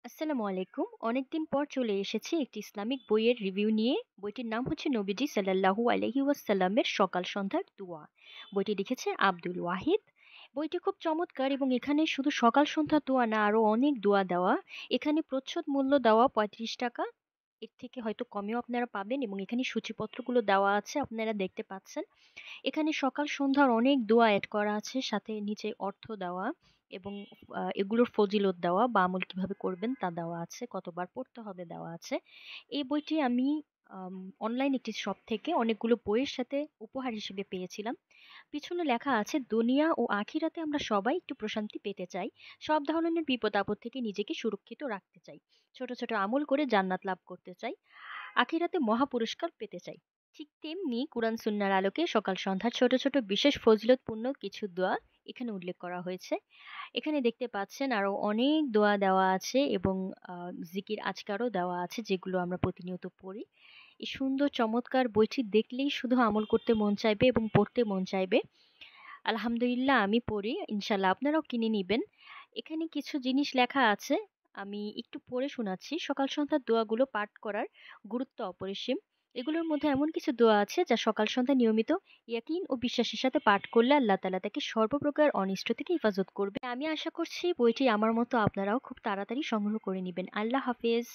আসসালামু আলাইকুম। অনেকদিন পর চলে এসেছি একটি ইসলামিক বইয়ের রিভিউ নিয়ে। বইটির নাম হচ্ছে নবীজি সাল্লাল্লাহু আলাইহি ওয়াসাল্লামের সকাল সন্ধ্যার দোয়া। বইটি লিখেছে আব্দুল ওয়াহিদ। বইটি খুব চমৎকার এবং এখানে শুধু সকাল সন্ধ্যার দোয়া না, আরো অনেক দোয়া দেওয়া। এখানে প্রচ্ছদ মূল্য দেওয়া ৩৫ টাকা। এর থেকে হয়তো কমেও আপনারা পাবেন এবং এখানে সূচিপত্রগুলো দেওয়া আছে, আপনারা দেখতে পাচ্ছেন। এখানে সকাল সন্ধ্যার অনেক দোয়া এড করা আছে, সাথে নিচে অর্থ দেওয়া এবং এগুলোর ফজিলত দেওয়া বা আমল কিভাবে করবেন তা দেওয়া আছে, কতবার পড়তে হবে দেওয়া আছে। এই বইটি আমি অনলাইন একটি শপ থেকে অনেকগুলো বইয়ের সাথে উপহার হিসেবে পেয়েছিলাম। পিছনে লেখা আছে, দুনিয়া ও আখিরাতে আমরা সবাই একটু প্রশান্তি পেতে চাই, সব ধরনের বিপদ আপদ থেকে নিজেকে সুরক্ষিত রাখতে চাই, ছোট ছোট আমল করে জান্নাত লাভ করতে চাই, আখিরাতে মহা পুরস্কার পেতে চাই। ঠিক তেমনি কুরআন সুন্নাহর আলোকে সকাল সন্ধ্যার ছোট ছোট বিশেষ ফজিলতপূর্ণ কিছু দোয়া এখানে উল্লেখ করা হয়েছে। এখানে দেখতে পাচ্ছেন আরো অনেক দোয়া দেওয়া আছে এবং জিকির আজকারও দেওয়া আছে, যেগুলো আমরা প্রতিনিয়ত পড়ি। এই সুন্দর চমৎকার বইটি দেখলেই শুধু আমল করতে মন চাইবে এবং পড়তে মন চাইবে। আলহামদুলিল্লাহ, আমি পড়ি। ইনশাল্লাহ আপনারাও কিনে নিবেন। এখানে কিছু জিনিস লেখা আছে, আমি একটু পড়ে শোনাচ্ছি। সকাল সন্ধ্যার দোয়াগুলো পাঠ করার গুরুত্ব অপরিসীম। এগুলোর মধ্যে এমন কিছু দোয়া আছে যা সকাল সন্ধ্যা নিয়মিত ইয়াকিন ও বিশ্বাসের সাথে পাঠ করলে আল্লাহ তাআলা তাকে সর্বপ্রকার অনিষ্ট থেকে হেফাজত করবে। আমি আশা করছি বইটি আমার মতো আপনারাও খুব তাড়াতাড়ি সংগ্রহ করে নিবেন। আল্লাহ হাফেজ।